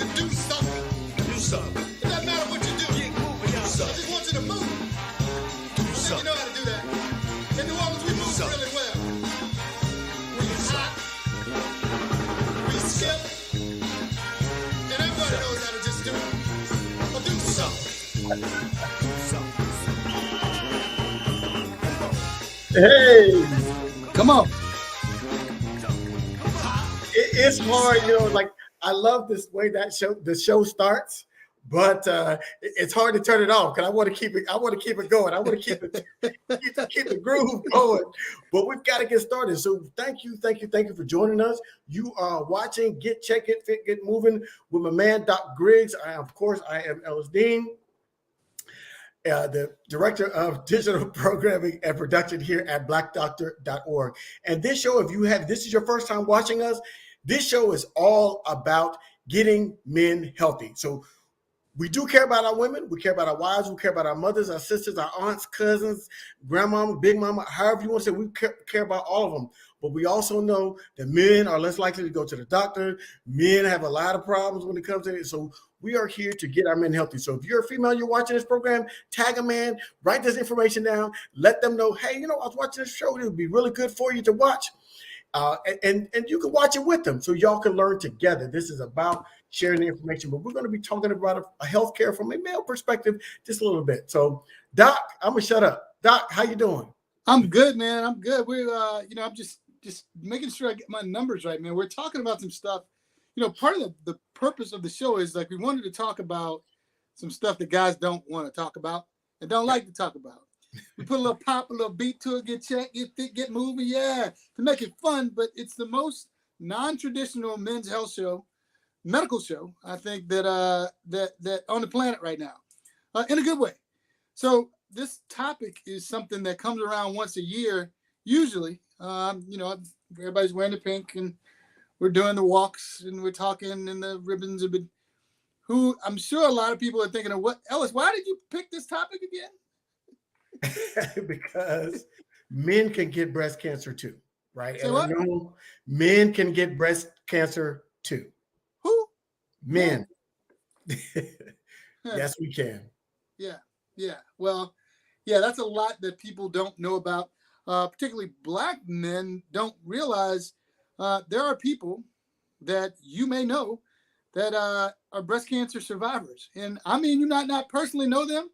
to do something. Do something. It doesn't matter what you do. Get moving, I young son. just want you to move. Do I think you something. know how to do that. In New Orleans, we move something. really well. We hop, we skip, and everybody knows how to just do it. But do something. Hey, Come on. it's hard, like I love this way that the show starts, but it's hard to turn it off because I want to keep it. I want to keep it going. I want to keep the groove going. But we've got to get started. So thank you for joining us. You are watching Get Check It Fit Get Moving with my man Doc Griggs. I am Ellis Dean, the Director of Digital Programming and Production here at blackdoctor.org. And this show, if this is your first time watching us, this show is all about getting men healthy. So we do care about our women. We care about our wives. We care about our mothers, our sisters, our aunts, cousins, grandmama, big mama, however you want to say. We care about all of them. But we also know that men are less likely to go to the doctor. Men have a lot of problems when it comes to it. So we are here to get our men healthy. So if you're a female, you're watching this program, tag a man, write this information down, let them know, hey, I was watching this show. It would be really good for you to watch. And you can watch it with them so y'all can learn together. This is about sharing the information, but we're going to be talking about a healthcare from a male perspective just a little bit. So, Doc, I'm gonna shut up. Doc, how you doing? I'm good, man. I'm good. We're, I'm just making sure I get my numbers right, man. We're talking about some stuff. Part of the purpose of the show is like we wanted to talk about some stuff that guys don't want to talk about and don't like to talk about. We put a little pop, a little beat to it, get checked, get fit, get moving, to make it fun. But it's the most non-traditional men's health show, medical show, I think that on the planet right now, in a good way. So this topic is something that comes around once a year, usually. Everybody's wearing the pink and we're doing the walks and we're talking and the ribbons have been. Who I'm sure a lot of people are thinking of what Ellis. Why did you pick this topic again? Because men can get breast cancer too, right? Say what? Men can get breast cancer too. Who? Men. Yes, we can. Yeah. Well, that's a lot that people don't know about. Particularly Black men don't realize there are people that you may know that are breast cancer survivors. And I mean, you not personally know them,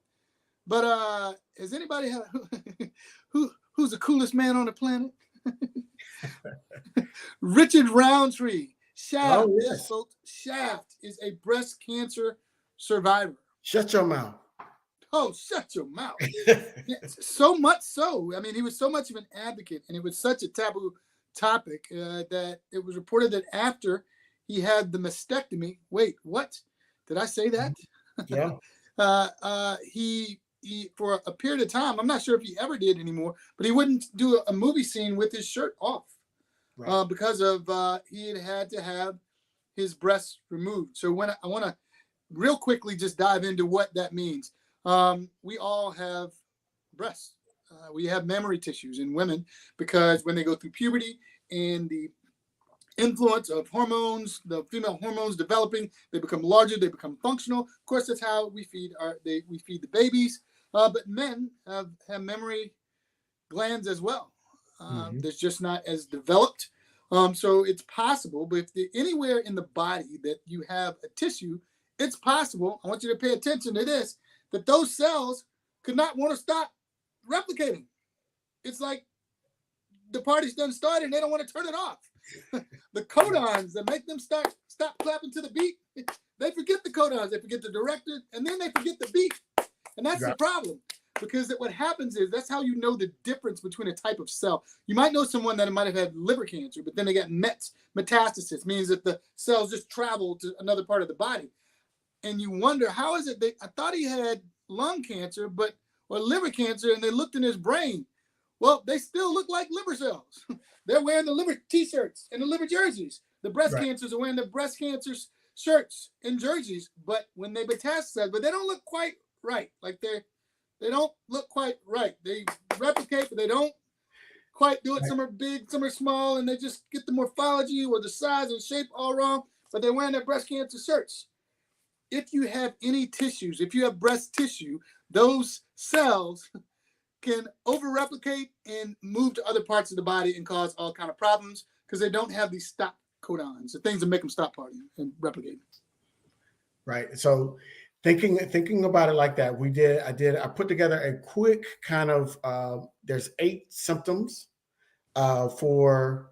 but has anybody had who's the coolest man on the planet? Richard Roundtree. Shaft. Oh, yes. Folks, Shaft is a breast cancer survivor. Shut your mouth. Oh, shut your mouth. So much so. I mean, he was so much of an advocate, and it was such a taboo topic that it was reported that after he had the mastectomy, wait, what? Did I say that? Yeah. He for a period of time, I'm not sure if he ever did anymore, but he wouldn't do a movie scene with his shirt off. Right. Because of he had to have his breasts removed. So when I want to real quickly just dive into what that means. We all have breasts. We have mammary tissues in women because when they go through puberty and the influence of hormones, the female hormones developing, they become larger, they become functional. Of course, that's how we feed we feed the babies. But men have mammary glands as well. That's just not as developed. So it's possible, but if anywhere in the body that you have a tissue, it's possible, I want you to pay attention to this, that those cells could not want to stop replicating. It's like the party's done started and they don't want to turn it off. The codons that make them stop clapping to the beat, they forget the codons, they forget the director, and then they forget the beat. And that's the problem. Because what happens is that's how you know the difference between a type of cell. You might know someone that might have had liver cancer, but then they got metastasis, means that the cells just travel to another part of the body. And you wonder, how is it I thought he had lung cancer, or liver cancer, and they looked in his brain. Well, they still look like liver cells. They're wearing the liver t-shirts and the liver jerseys. The breast cancers are wearing the breast cancer shirts and jerseys, but when they metastasize, but they don't look quite right. Like they don't look quite right. They replicate, but they don't quite do it. Some are big, some are small, and they just get the morphology or the size and shape all wrong, but they're wearing their breast cancer shirts. if you have any tissues, if you have breast tissue, those cells can over-replicate and move to other parts of the body and cause all kind of problems because they don't have these stop codons, the things that make them stop partying and replicating. Right. So thinking about it like that, I put together a quick kind of there's 8 symptoms for.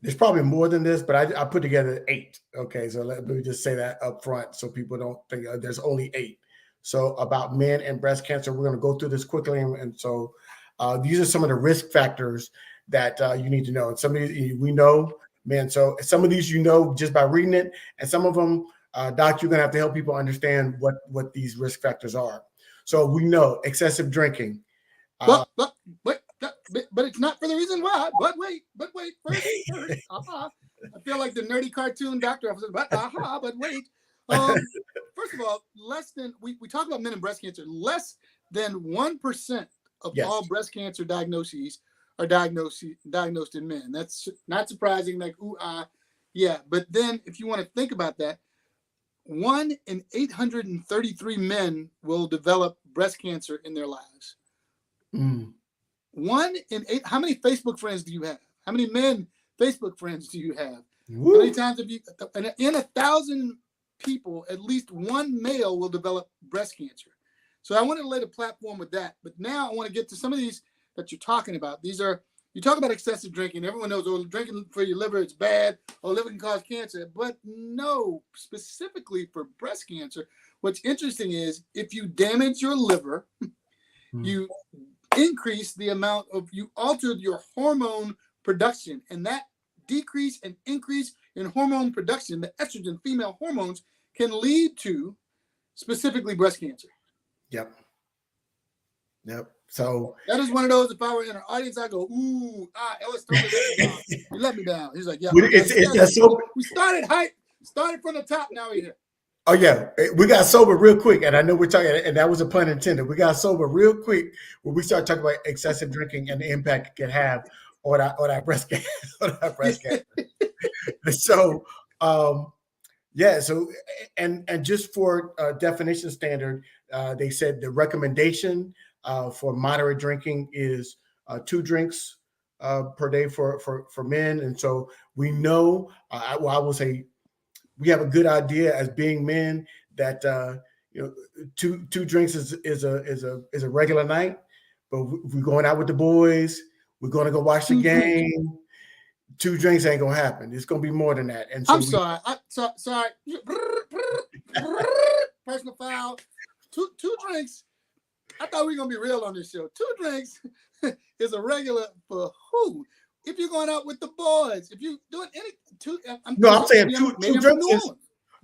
There's probably more than this, but I put together 8. Okay, so let me just say that up front so people don't think there's only 8. So about men and breast cancer, we're going to go through this quickly. And so these are some of the risk factors that you need to know. And some of these we know, man. So some of these just by reading it, and some of them, Doc, you're going to have to help people understand what these risk factors are. So we know excessive drinking. But it's not for the reason why. But wait. First. I feel like the nerdy cartoon doctor officer. But wait. First of all, we talk about men and breast cancer. Less than 1% of all breast cancer diagnoses are diagnosed in men. That's not surprising. Like yeah. But then, if you want to think about that, 1 in 833 men will develop breast cancer in their lives. 1 in 8. How many Facebook friends do you have? How many men Facebook friends do you have? Woo. How many times have you? In 1,000 people, at least 1 male will develop breast cancer. So I wanted to lay the platform with that. But now I want to get to some of these that you're talking about. These are, you talk about excessive drinking. Everyone knows, drinking for your liver, it's bad. Liver can cause cancer. But no, specifically for breast cancer, what's interesting is if you damage your liver, you increase the amount of, you altered your hormone production, and that decrease and increase in hormone production, the estrogen, female hormones, can lead to specifically breast cancer. Yep. So that is one of those, if I were in an audience, I go, Ellis told me that. You let me down. He's like, yeah. We started from the top, now we're here. Oh yeah, we got sober real quick, and I know we're talking, and that was a pun intended. We got sober real quick when we start talking about excessive drinking and the impact it can have on our breast cancer. So, so and just for definition standard, they said the recommendation for moderate drinking is 2 drinks per day for men, and so we know. I will say, we have a good idea as being men that 2 drinks is a regular night, but if we're going out with the boys, we're going to go watch the game. 2 drinks ain't gonna happen. It's gonna be more than that. And so I'm sorry. Personal foul. 2 drinks. I thought we were gonna be real on this show. 2 drinks is a regular for who? If you're going out with the boys, if you're doing any 2, I'm saying 2 drinks.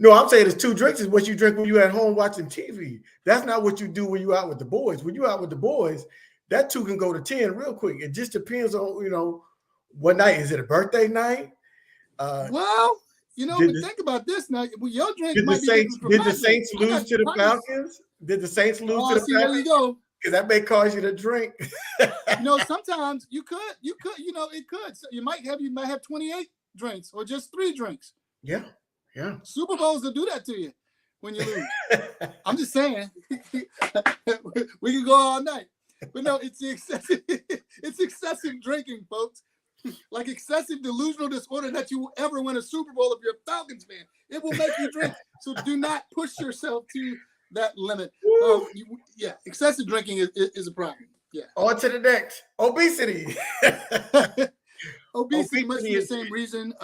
I'm saying it's 2 drinks is what you drink when you're at home watching TV. That's not what you do when you're out with the boys. When you're out with the boys, that 2 can go to 10 real quick. It just depends on, what night. Is it a birthday night? But think about this now. Your drink might be Did the Saints lose to the Falcons? Did the Saints lose to the Falcons? There you go. Because that may cause you to drink. Sometimes you could, it could. So you might have 28 drinks or just 3 drinks. Yeah. Super Bowls will do that to you when you lose. I'm just saying, we can go all night. But no, it's excessive drinking, folks. Like excessive delusional disorder that you will ever win a Super Bowl if you're a Falcons fan. It will make you drink. So do not push yourself to that limit. Excessive drinking is a problem. Yeah. On to the next. Obesity. Obesity must be the same reason.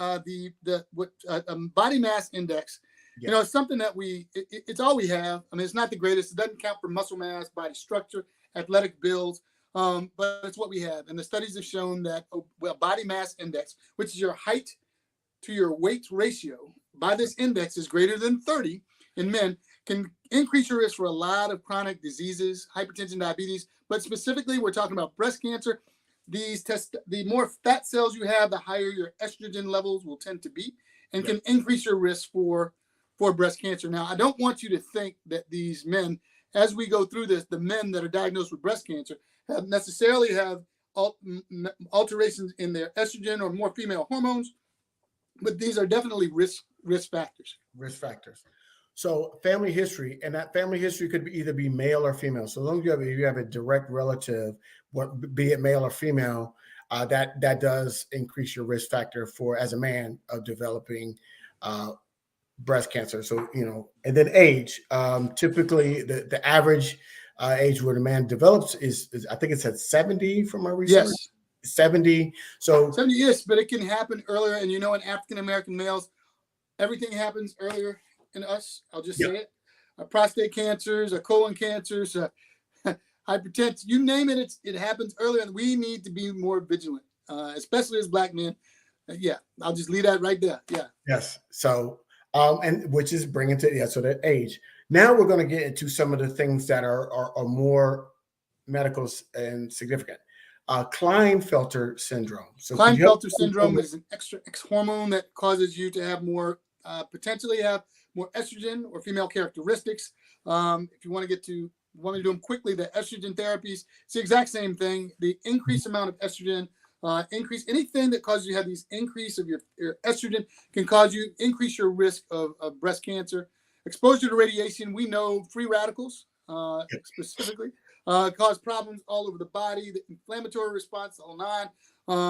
Body mass index. Yeah. It's something that it's all we have. I mean, it's not the greatest. It doesn't count for muscle mass, body structure, athletic builds. But it's what we have. And the studies have shown that body mass index, which is your height to your weight ratio, by this index is greater than 30 in men, can increase your risk for a lot of chronic diseases, hypertension, diabetes. But specifically, we're talking about breast cancer. The more fat cells you have, the higher your estrogen levels will tend to be, and can increase your risk for breast cancer. Now, I don't want you to think that these men, as we go through this, the men that are diagnosed with breast cancer necessarily have alterations in their estrogen or more female hormones, but these are definitely risk factors. Risk factors. So family history, and that family history could either be male or female. So as long as you have a direct relative, what be it male or female, that does increase your risk factor for as a man of developing breast cancer. So and then age. Typically, the average age where the man develops is I think it's at 70 from my research. Yes. 70. So 70, yes, but it can happen earlier. And in African American males, everything happens earlier in us. I'll just say it. Prostate cancers, colon cancers, hypertension, you name it, it happens earlier. And we need to be more vigilant, especially as Black men. I'll just leave that right there. Yeah. Yes. So, and which is bringing to, so that age. Now we're going to get into some of the things that are more medical and significant. Klinefelter syndrome. So Klinefelter syndrome is an extra X hormone that causes you to have more, potentially have more estrogen or female characteristics. If you want to do them quickly, the estrogen therapies, it's the exact same thing. The increased amount of estrogen, increase anything that causes you to have these increase of your estrogen can cause you increase your risk of breast cancer. Exposure to radiation, we know free radicals specifically cause problems all over the body. The inflammatory response, all nine,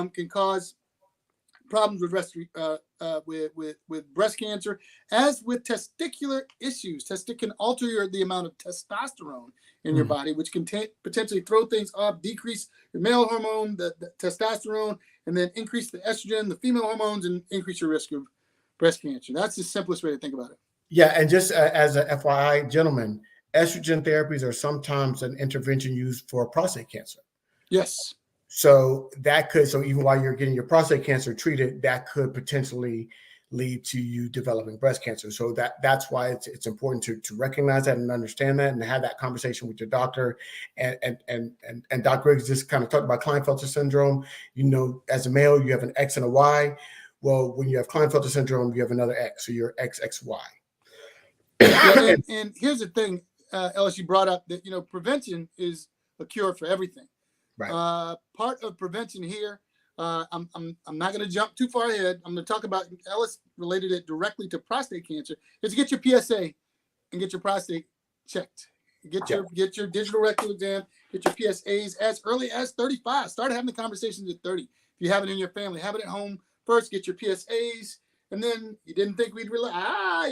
can cause problems with breast cancer, as with testicular issues. Can alter the amount of testosterone in your body, which can potentially throw things off, decrease your male hormone, the testosterone, and then increase the estrogen, the female hormones, and increase your risk of breast cancer. That's the simplest way to think about it. Yeah, and just as a FYI, gentlemen, estrogen therapies are sometimes an intervention used for prostate cancer. Yes. So even while you're getting your prostate cancer treated, that could potentially lead to you developing breast cancer. So that's why it's important to recognize that and understand that and have that conversation with your doctor. And Dr. Griggs just kind of talked about Klinefelter syndrome. As a male, you have an X and a Y. Well, when you have Klinefelter syndrome, you have another X, so you're XXY. And here's the thing, Ellis, you brought up that prevention is a cure for everything. Right. Part of prevention here, I'm not going to jump too far ahead. I'm going to talk about, Ellis related it directly to prostate cancer, is to get your PSA and get your prostate checked. Get your digital rectal exam, get your PSAs as early as 35. Start having the conversations at 30. If you have it in your family, have it at home first, get your PSAs. And then you didn't think we'd relate.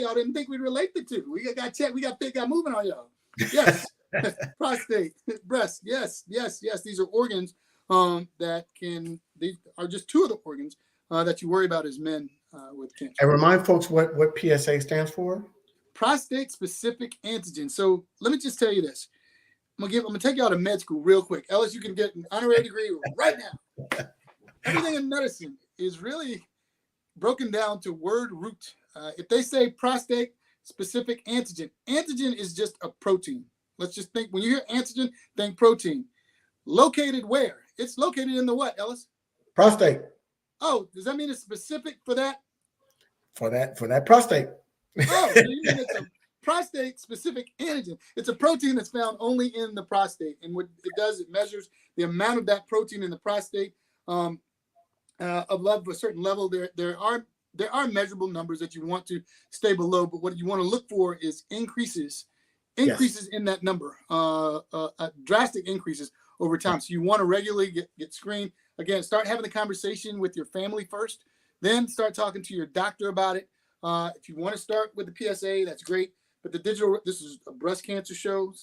Y'all didn't think we'd relate the two. We got checked. We got moving on y'all. Yes. Prostate, breast. Yes. These are organs these are just two of the organs that you worry about as men with cancer. And remind folks what PSA stands for. Prostate specific antigen. So let me just tell you this. I'm gonna take you out of med school real quick. Ellis, you can get an honorary degree right now. Everything in medicine is really broken down to word root. If they say prostate specific antigen is just a protein. Let's just think, when you hear antigen, think protein. Located where? It's located in the what, Ellis? Prostate. Oh, does that mean it's specific for that? For that prostate. Oh, so you mean it's a prostate specific antigen. It's a protein that's found only in the prostate. And what it does, it measures the amount of that protein in the prostate of a certain level. There are measurable numbers that you want to stay below, but what you want to look for is increases in that number, drastic increases over time. So you want to regularly get screened. Again, start having the conversation with your family first, then start talking to your doctor about it. If you want to start with the PSA, that's great. But this is a breast cancer show.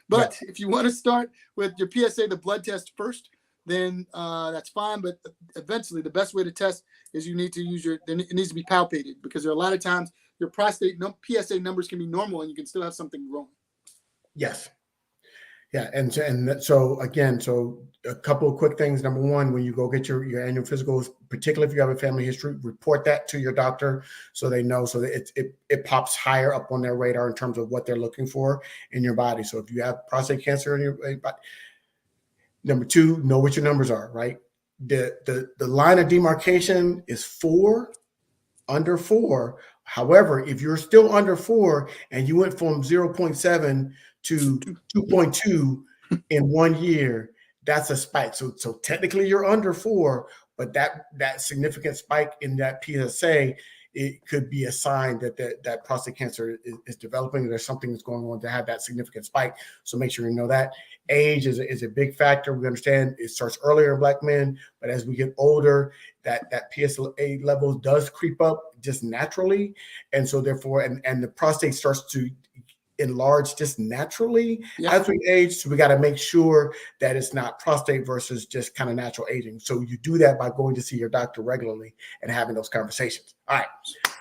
But if you want to start with your PSA, the blood test first, then that's fine. But eventually, the best way to test is you need to use it needs to be palpated, because there are a lot of times your prostate PSA numbers can be normal and you can still have something wrong. Yes. Yeah. And so again, a couple of quick things. Number one, when you go get your annual physicals, particularly if you have a family history, report that to your doctor so they know, so that it pops higher up on their radar in terms of what they're looking for in your body. So if you have prostate cancer in your body, number two, know what your numbers are, right? The line of demarcation is 4, under 4. However, if you're still under 4 and you went from 0.7 to 2.2 in 1 year, that's a spike. So technically you're under 4, but that significant spike in that PSA it could be a sign that prostate cancer is developing. There's something that's going on to have that significant spike. So make sure you know that. Age is a big factor. We understand it starts earlier in Black men, but as we get older, that PSA level does creep up just naturally. And so therefore, and the prostate starts to enlarge just naturally as we age. So we got to make sure that it's not prostate versus just kind of natural aging. So you do that by going to see your doctor regularly and having those conversations. All right,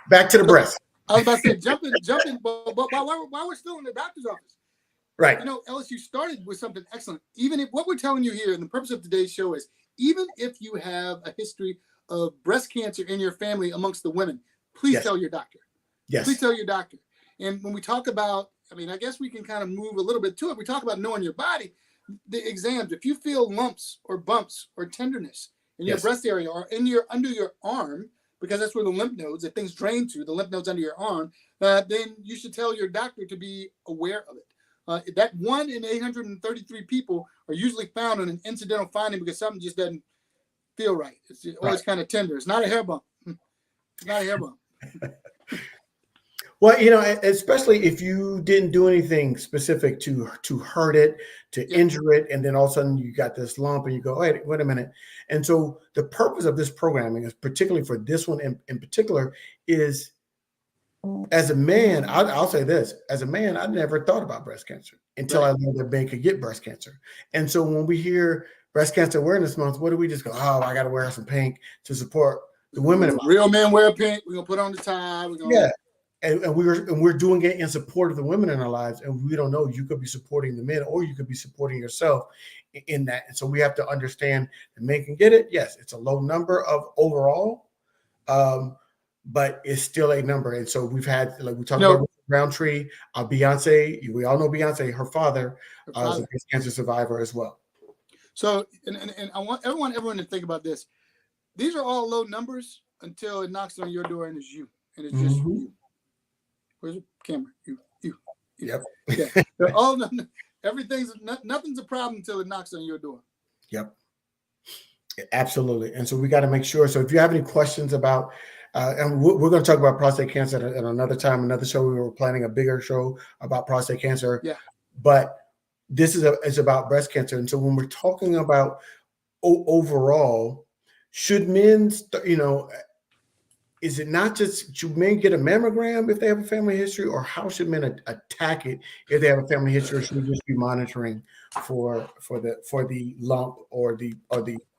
back to the breast. I was about to say, jumping, but while we're still in the doctor's office, right? You know, Ellis, you started with something excellent. Even if what we're telling you here, and the purpose of today's show is, even if you have a history of breast cancer in your family amongst the women, please tell your doctor. Yes. Please tell your doctor. And when we talk about, I mean, I guess we can kind of move a little bit to it. We talk about knowing your body, the exams. If you feel lumps or bumps or tenderness in your breast area or in your under your arm, because that's where the lymph nodes, if things drain to the lymph nodes under your arm, then you should tell your doctor to be aware of it. That 1 in 833 people are usually found on an incidental finding because something just doesn't feel right. It's always kind of tender. It's not a hair bump. It's not a hair bump. Well, you know, especially if you didn't do anything specific to hurt it, to injure it, and then all of a sudden you got this lump and you go, wait a minute. And so the purpose of this programming is particularly for this one in particular is, as a man, I'll say this, as a man, I never thought about breast cancer until I learned that men could get breast cancer. And so when we hear Breast Cancer Awareness Month, what do we just go, oh, I got to wear some pink to support the women? Real men wear pink. We're going to put on the tie. And we're doing it in support of the women in our lives, and we don't know, you could be supporting the men or you could be supporting yourself in that. And so we have to understand that men can get it. Yes, it's a low number of overall, but it's still a number. And so we've had, like we talked about Roundtree, Beyonce. We all know Beyonce. Her father is a breast cancer survivor as well. So, and I want everyone to think about this. These are all low numbers until it knocks on your door and it's you, and it's just you. Where's the camera? You. Yep. Yeah. They're all nothing's a problem until it knocks on your door. Yep. Absolutely. And so we got to make sure. So if you have any questions about, and we're going to talk about prostate cancer at another time, another show. We were planning a bigger show about prostate cancer. Yeah. But this is about breast cancer. And so when we're talking about overall, should men, is it not just, should men get a mammogram if they have a family history, or how should men attack it if they have a family history? Or should we just be monitoring for the lump or the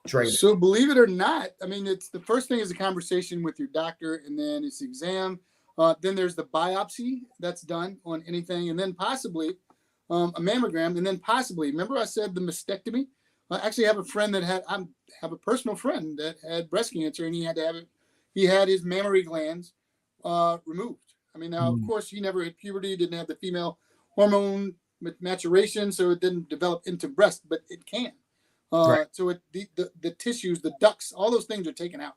drainage? So believe it or not, I mean, it's the first thing is a conversation with your doctor, and then it's the exam. Then there's the biopsy that's done on anything, and then possibly a mammogram, and then possibly, remember I said the mastectomy? I actually have a friend I have a personal friend that had breast cancer, and he had to have it. He had his mammary glands removed. I mean, now, of course, he never hit puberty, didn't have the female hormone maturation, so it didn't develop into breast, but it can. So the tissues, the ducts, all those things are taken out.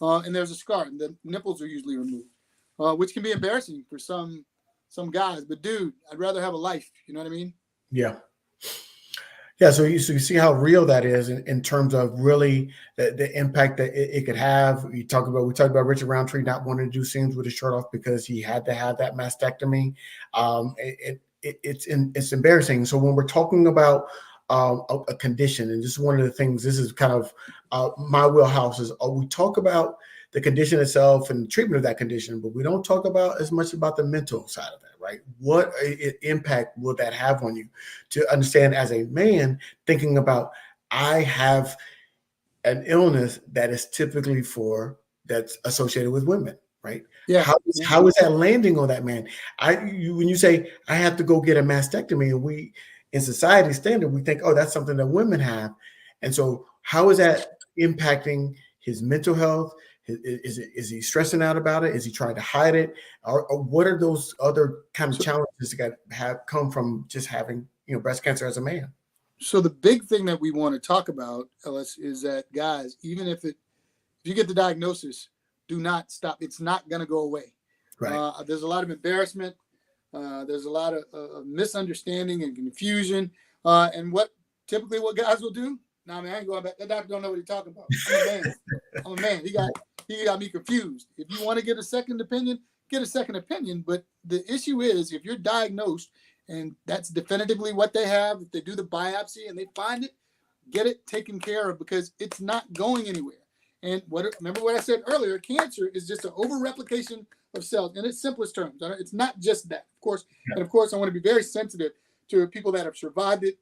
And there's a scar, and the nipples are usually removed, which can be embarrassing for some guys. But, dude, I'd rather have a life. You know what I mean? Yeah. Yeah, so you see how real that is in terms of really the impact that it could have. We talked about Richard Roundtree not wanting to do scenes with his shirt off because he had to have that mastectomy. It's embarrassing. So when we're talking about a condition, and this is one of the things, this is kind of my wheelhouse, is we talk about the condition itself and the treatment of that condition, but we don't talk about as much about the mental side of that, right? What impact will that have on you? To understand, as a man, thinking about, I have an illness that is typically that's associated with women, right? Yeah. How is that landing on that man? When you say I have to go get a mastectomy, and we, in society standard, we think, oh, that's something that women have. And so how is that impacting his mental health? Is he stressing out about it? Is he trying to hide it? Or what are those other kind of challenges that have come from just having, breast cancer as a man? So the big thing that we want to talk about, Ellis, is that, guys, even if you get the diagnosis, do not stop. It's not going to go away. Right. There's a lot of embarrassment. There's a lot of misunderstanding and confusion. And what guys will do? Nah, man, I ain't going back. That doctor don't know what he's talking about. I'm a man. He got he got me confused. If you want to get a second opinion, get a second opinion. But the issue is, if you're diagnosed and that's definitively what they have, if they do the biopsy and they find it, get it taken care of, because it's not going anywhere. And remember what I said earlier, cancer is just an over-replication of cells in its simplest terms. It's not just that, of course. Yeah. And of course, I want to be very sensitive to people that have survived it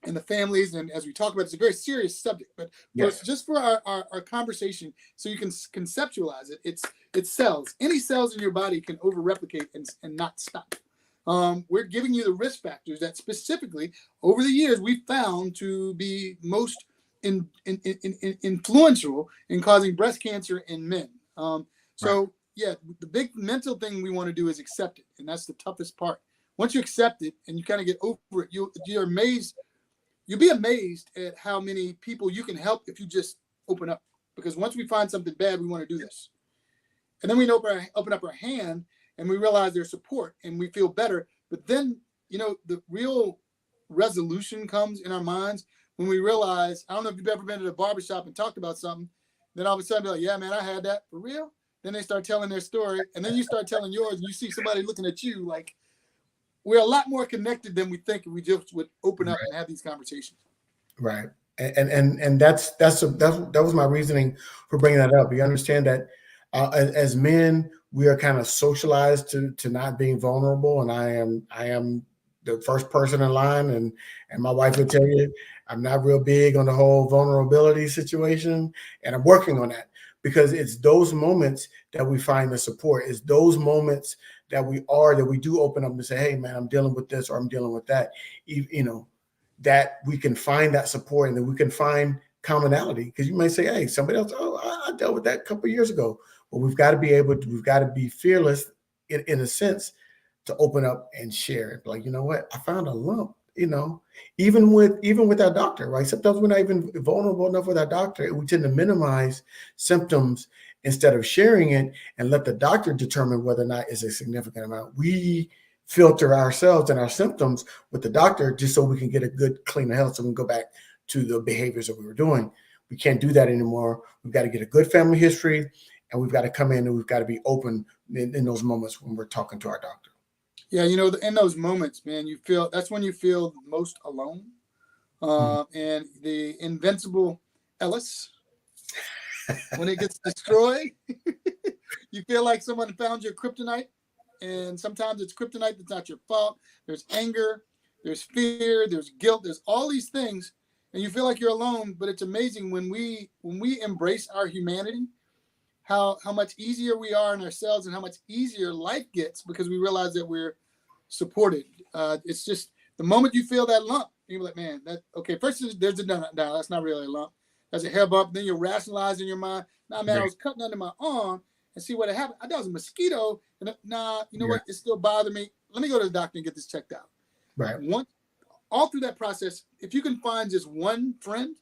and the families. And as we talk about, it's a very serious subject. But just for our conversation, so you can conceptualize it, it's cells. Any cells in your body can over-replicate and not stop. We're giving you the risk factors that specifically over the years we found to be most influential in causing breast cancer in men. The big mental thing we want to do is accept it, and that's the toughest part. Once you accept it and you kind of get over it, you're amazed. You'll be amazed at how many people you can help if you just open up. Because once we find something bad, we want to do this, and then we open up our hand and we realize there's support and we feel better. But then, the real resolution comes in our minds when we realize, I don't know if you've ever been to the barbershop and talked about something, then all of a sudden, like, yeah, man, I had that for real. Then they start telling their story, and then you start telling yours, and you see somebody looking at you like, we're a lot more connected than we think if we just would open up and have these conversations. Right. And that was my reasoning for bringing that up. You understand that as men, we are kind of socialized to not being vulnerable, and I am the first person in line, and my wife would tell you I'm not real big on the whole vulnerability situation, and I'm working on that, because it's those moments that we find the support. It's those moments that we do open up and say, hey man, I'm dealing with this or I'm dealing with that, that we can find that support, and then we can find commonality. Because you may say, hey, somebody else, I dealt with that a couple of years ago. But we've got to be fearless in a sense to open up and share it. Like, you know what, I found a lump, even with our doctor, right? Sometimes we're not even vulnerable enough with our doctor. We tend to minimize symptoms instead of sharing it and let the doctor determine whether or not it's a significant amount. We filter ourselves and our symptoms with the doctor just so we can get a good clean health, so we can go back to the behaviors that we were doing. We can't do that anymore. We've got to get a good family history, and we've got to come in and we've got to be open in those moments when we're talking to our doctor. Yeah, in those moments, man, that's when you feel most alone. And the invincible Ellis, when it gets destroyed, you feel like someone found your kryptonite. And sometimes it's kryptonite that's not your fault. There's anger, there's fear, there's guilt, there's all these things, and you feel like you're alone. But it's amazing when we embrace our humanity, how much easier we are in ourselves and how much easier life gets, because we realize that we're supported. It's just the moment you feel that lump, you're like, man, first there's a no, that's not really a lump. That's a hair bump. Then you're rationalizing in your mind, nah, man, I was cutting under my arm and see what happened. I thought it was a mosquito. And what? It still bothered me. Let me go to the doctor and get this checked out. Right. All through that process, if you can find just one friend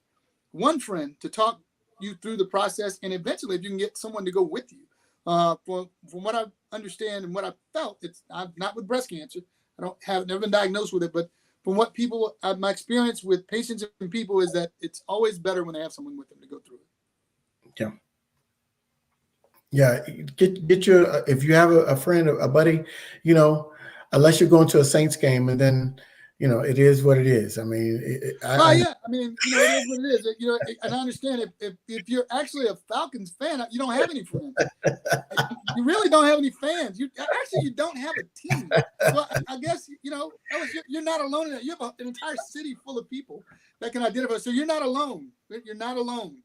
to talk you through the process, and eventually if you can get someone to go with you. From what I understand and what I felt, I'm not with breast cancer. Never been diagnosed with it, but from what my experience with patients and people is that it's always better when they have someone with them to go through it. Yeah. Yeah, get your, if you have a friend, a buddy, unless you're going to a Saints game, and then, it is what it is. I mean, it is what it is. And I understand if you're actually a Falcons fan, you don't have any friends. You really don't have any fans. You don't have a team. Well, I guess, you're not alone in that. You have an entire city full of people that can identify. So you're not alone. You're not alone.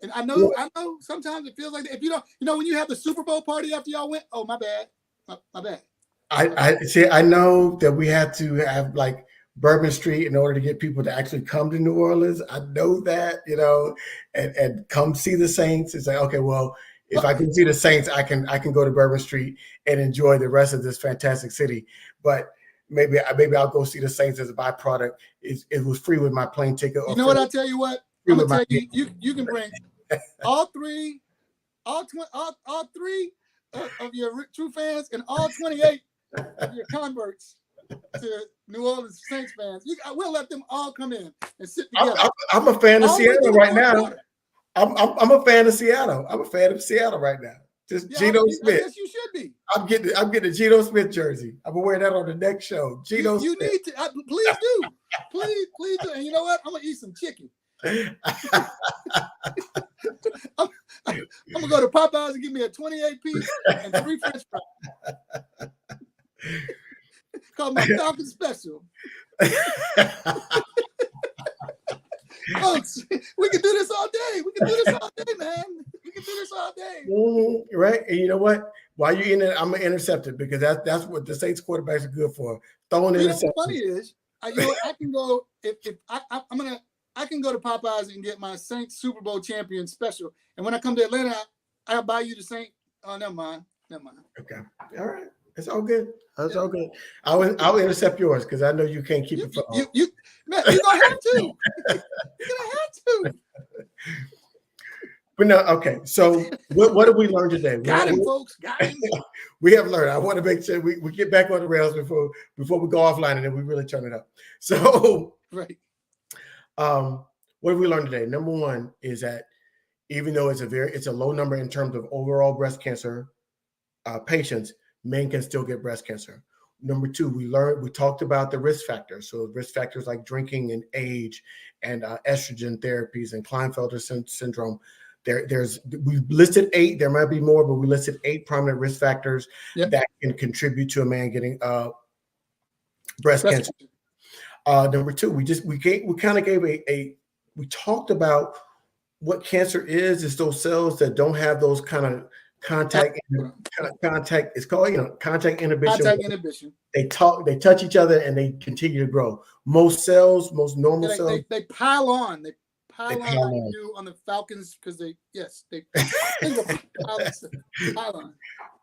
And I know sometimes it feels like that. If you don't, when you have the Super Bowl party after y'all went, oh, my bad. My bad. I know that we had to have like Bourbon Street in order to get people to actually come to New Orleans. I know that, and come see the Saints. It's like, okay, well, if I can see the Saints, I can go to Bourbon Street and enjoy the rest of this fantastic city. But maybe I'll go see the Saints as a byproduct. It was free with my plane ticket. You know what? I'll tell you what. I'm gonna tell you, you can bring all three of your true fans and all 28 of your converts to New Orleans Saints fans. We'll let them all come in and sit together. I'm a fan of Seattle right now. I'm a fan of Seattle. I'm a fan of Seattle right now. Just Geno Smith. I guess you should be. I'm getting a Geno Smith jersey. I'm gonna wear that on the next show. Geno You Smith. need to. Please do. Please do. And you know what? I'm gonna eat some chicken. I'm gonna go to Popeyes and give me a 28 piece and 3 French fries. Call my Falcon special. Folks, we can do this all day. We can do this all day, man. We can do this all day. Mm-hmm, right? And you know what? While you're in it, I'm gonna intercept it because that's what the Saints quarterbacks are good for. Throwing You know interceptions. what's funny is, I can go if I can go to Popeyes and get my Saints Super Bowl champion special, and when I come to Atlanta, I'll buy you the Saint. Oh, never mind. Okay, all right, it's all good. It's all good. I'll intercept yours because I know you can't keep it for all. Man, you're gonna have to. You're gonna have to. But no, okay. So what did we learn today? Got him, folks. Got him. We have learned. I want to make sure we get back on the rails before we go offline and then we really turn it up. So right. What did we learn today? Number one is that even though it's a low number in terms of overall breast cancer patients, men can still get breast cancer. Number two, we talked about the risk factors. So risk factors like drinking and age and estrogen therapies and Klinefelter syndrome. We've listed 8. There might be more, but we listed 8 prominent risk factors that can contribute to a man getting breast cancer. Number two, we kind of gave we talked about what cancer is. It's those cells that don't have those kind of contact. It's called contact inhibition. Contact inhibition. They touch each other and they continue to grow. Most normal cells, they pile on. They pile on like on. you do on the Falcons because they pile on.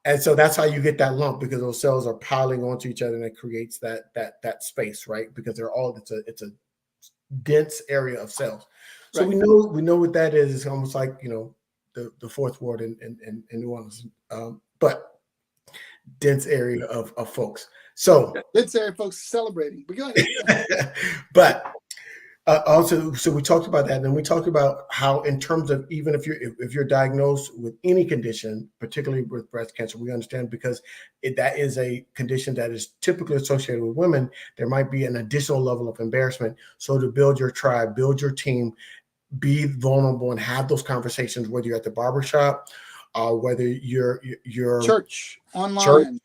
And so that's how you get that lump, because those cells are piling onto each other and it creates that space, right? Because it's a dense area of cells. So right. we know what that is. It's almost like the fourth ward in New Orleans, but dense area of folks. So dense area of folks celebrating. But go ahead. But also, so we talked about that, and then we talked about how, in terms of even if you're diagnosed with any condition, particularly with breast cancer, we understand because that is a condition that is typically associated with women. There might be an additional level of embarrassment. So to build your tribe, build your team, be vulnerable, and have those conversations, whether you're at the barbershop, whether you're church, online.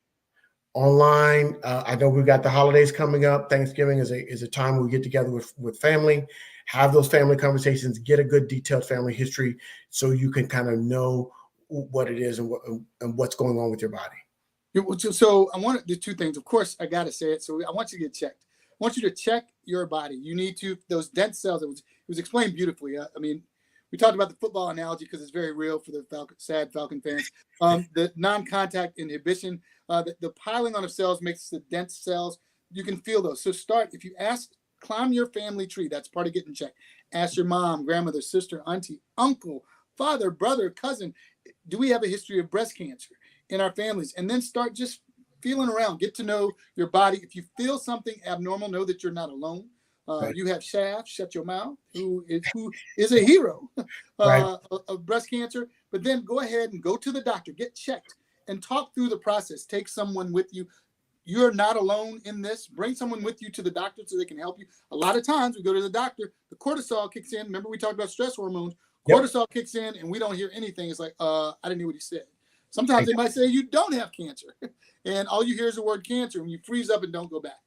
Online. I know we've got the holidays coming up. Thanksgiving is a time we get together with family, have those family conversations, get a good detailed family history so you can kind of know what it is and what's going on with your body. So I want to do 2 things. Of course, I got to say it. So I want you to get checked. I want you to check your body. You need to, those dense cells, it was explained beautifully. I mean, we talked about the football analogy because it's very real for the sad Falcon fans. The non-contact inhibition, the piling on of cells makes the dense cells. You can feel those. So if you climb your family tree. That's part of getting checked. Ask your mom, grandmother, sister, auntie, uncle, father, brother, cousin. Do we have a history of breast cancer in our families? And then start just feeling around. Get to know your body. If you feel something abnormal, know that you're not alone. Right. You have Shaft, Shut Your Mouth, who is a hero of breast cancer. But then go ahead and go to the doctor, get checked, and talk through the process. Take someone with you. You're not alone in this. Bring someone with you to the doctor so they can help you. A lot of times we go to the doctor, the cortisol kicks in. Remember we talked about stress hormones. Cortisol kicks in and we don't hear anything. It's like, I didn't hear what he said. Sometimes they might say you don't have cancer. And all you hear is the word cancer and you freeze up and don't go back.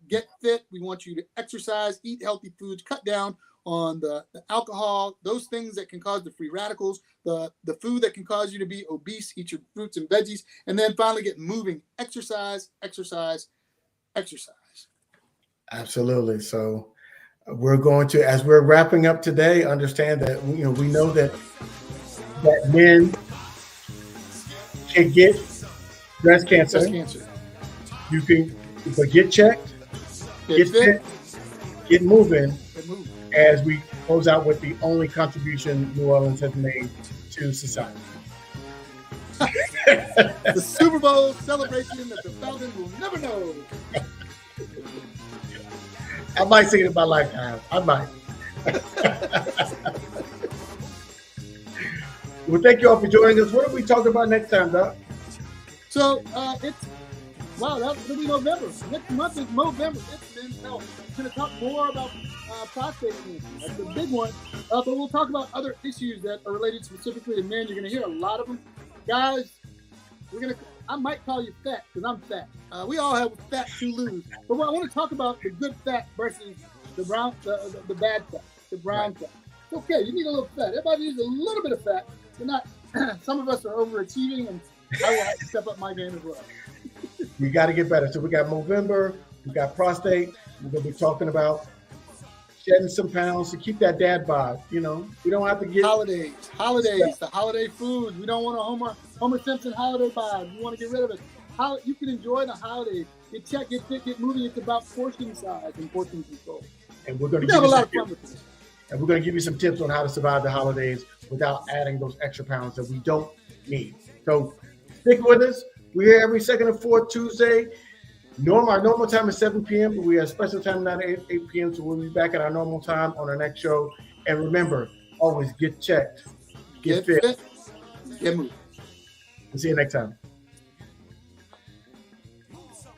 Get fit. We want you to exercise, eat healthy foods, cut down on the alcohol, those things that can cause the free radicals, the food that can cause you to be obese, eat your fruits and veggies, and then finally get moving. Exercise. Absolutely. So we're going to, as we're wrapping up today, understand that we know that men can get breast cancer. You can get checked, get fit, get moving. As we close out with the only contribution New Orleans has made to society. The Super Bowl celebration that the Falcons will never know. I might sing it in my lifetime. I might. Well, thank you all for joining us. What are we talking about next time, Doc? So that's going to be November. Next month is November. It's men's health. We're going to talk more about prostate cancer. That's a big one. But we'll talk about other issues that are related specifically to men. You're going to hear a lot of them. Guys, I might call you fat because I'm fat. We all have fat to lose. But I want to talk about the good fat versus the bad fat, the brown fat. It's okay. You need a little fat. Everybody needs a little bit of fat. But not. Some of us are overachieving, and I will have to step up my game as well. We got to get better. So we got Movember, we got prostate. We're going to be talking about shedding some pounds to keep that dad bod. You know, we don't have to get holidays, the holiday foods. We don't want a Homer Simpson holiday bod. We want to get rid of it. How you can enjoy the holidays. Get fit, get moving. It's about portion size and portion control. And we're going to have a lot of fun with this. And we're going to give you some tips on how to survive the holidays without adding those extra pounds that we don't need. So stick with us. We're here every second and fourth Tuesday. Our normal time is 7 p.m., but we have special time now at 8 p.m., so we'll be back at our normal time on our next show. And remember, always get checked, get fit, get moving. We'll see you next time.